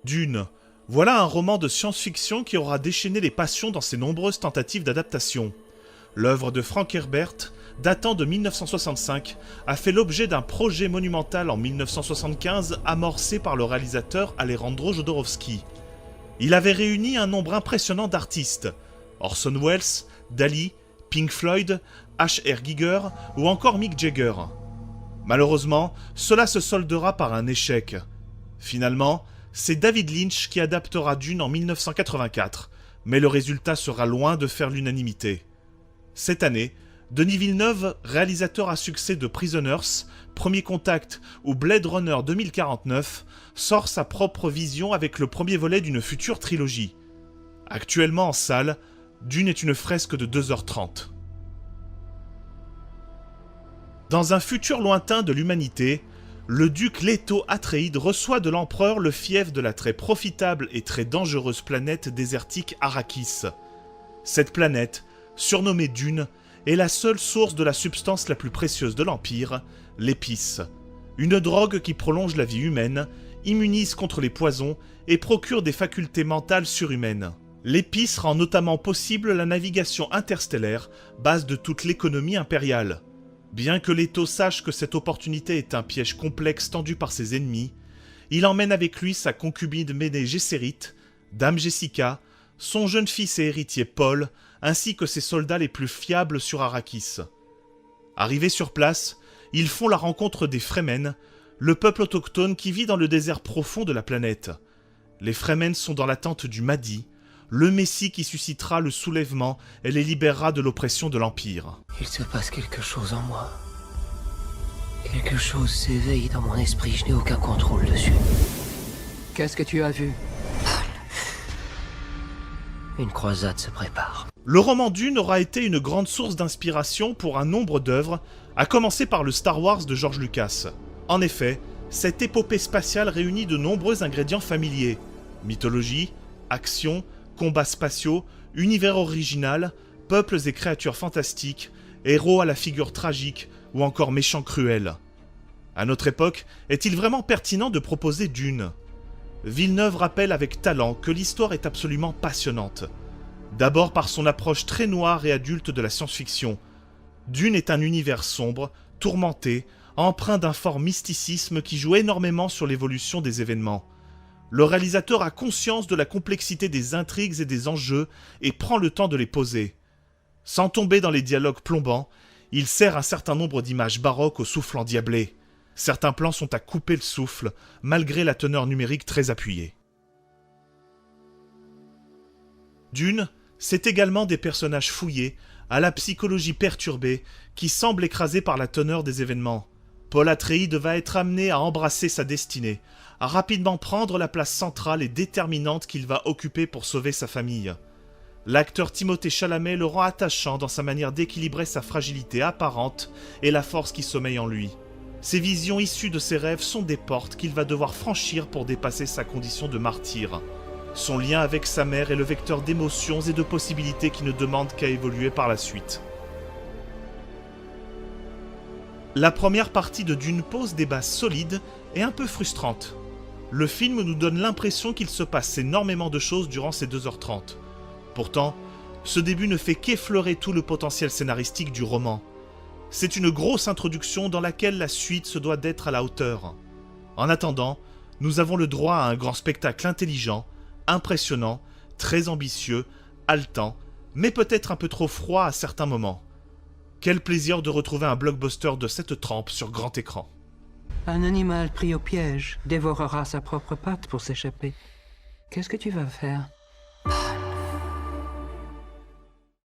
Dune. Voilà un roman de science-fiction qui aura déchaîné les passions dans ses nombreuses tentatives d'adaptation. L'œuvre de Frank Herbert, datant de 1965, a fait l'objet d'un projet monumental en 1975 amorcé par le réalisateur Alejandro Jodorowsky. Il avait réuni un nombre impressionnant d'artistes, Orson Welles, Dali, Pink Floyd, H.R. Giger ou encore Mick Jagger. Malheureusement, cela se soldera par un échec. Finalement, c'est David Lynch qui adaptera Dune en 1984, mais le résultat sera loin de faire l'unanimité. Cette année, Denis Villeneuve, réalisateur à succès de Prisoners, Premier Contact ou Blade Runner 2049, sort sa propre vision avec le premier volet d'une future trilogie. Actuellement en salle, Dune est une fresque de 2h30. Dans un futur lointain de l'humanité, le duc Leto Atréide reçoit de l'empereur le fief de la très profitable et très dangereuse planète désertique Arrakis. Cette planète, surnommée Dune, est la seule source de la substance la plus précieuse de l'Empire, l'épice. Une drogue qui prolonge la vie humaine, immunise contre les poisons et procure des facultés mentales surhumaines. L'épice rend notamment possible la navigation interstellaire, base de toute l'économie impériale. Bien que Leto sache que cette opportunité est un piège complexe tendu par ses ennemis, il emmène avec lui sa concubine Bene Gesserit, Dame Jessica, son jeune fils et héritier Paul, ainsi que ses soldats les plus fiables sur Arrakis. Arrivés sur place, ils font la rencontre des Fremen, le peuple autochtone qui vit dans le désert profond de la planète. Les Fremen sont dans l'attente du Mahdi, le Messie qui suscitera le soulèvement et les libérera de l'oppression de l'Empire. Il se passe quelque chose en moi. Quelque chose s'éveille dans mon esprit, je n'ai aucun contrôle dessus. Qu'est-ce que tu as vu? Une croisade se prépare. Le roman Dune aura été une grande source d'inspiration pour un nombre d'œuvres, à commencer par le Star Wars de George Lucas. En effet, cette épopée spatiale réunit de nombreux ingrédients familiers. Mythologie, action, combats spatiaux, univers original, peuples et créatures fantastiques, héros à la figure tragique ou encore méchants cruels. À notre époque, est-il vraiment pertinent de proposer Dune ? Villeneuve rappelle avec talent que l'histoire est absolument passionnante. D'abord par son approche très noire et adulte de la science-fiction. Dune est un univers sombre, tourmenté, empreint d'un fort mysticisme qui joue énormément sur l'évolution des événements. Le réalisateur a conscience de la complexité des intrigues et des enjeux et prend le temps de les poser. Sans tomber dans les dialogues plombants, il sert un certain nombre d'images baroques au souffle endiablé. Certains plans sont à couper le souffle, malgré la teneur numérique très appuyée. Dune, c'est également des personnages fouillés, à la psychologie perturbée, qui semblent écrasés par la teneur des événements. Paul Atréide va être amené à embrasser sa destinée, à rapidement prendre la place centrale et déterminante qu'il va occuper pour sauver sa famille. L'acteur Timothée Chalamet le rend attachant dans sa manière d'équilibrer sa fragilité apparente et la force qui sommeille en lui. Ses visions issues de ses rêves sont des portes qu'il va devoir franchir pour dépasser sa condition de martyr. Son lien avec sa mère est le vecteur d'émotions et de possibilités qui ne demandent qu'à évoluer par la suite. La première partie de Dune pose des bases solides et un peu frustrantes. Le film nous donne l'impression qu'il se passe énormément de choses durant ces 2h30. Pourtant, ce début ne fait qu'effleurer tout le potentiel scénaristique du roman. C'est une grosse introduction dans laquelle la suite se doit d'être à la hauteur. En attendant, nous avons le droit à un grand spectacle intelligent, impressionnant, très ambitieux, haletant, mais peut-être un peu trop froid à certains moments. Quel plaisir de retrouver un blockbuster de cette trempe sur grand écran. Un animal pris au piège dévorera sa propre patte pour s'échapper. Qu'est-ce que tu vas faire?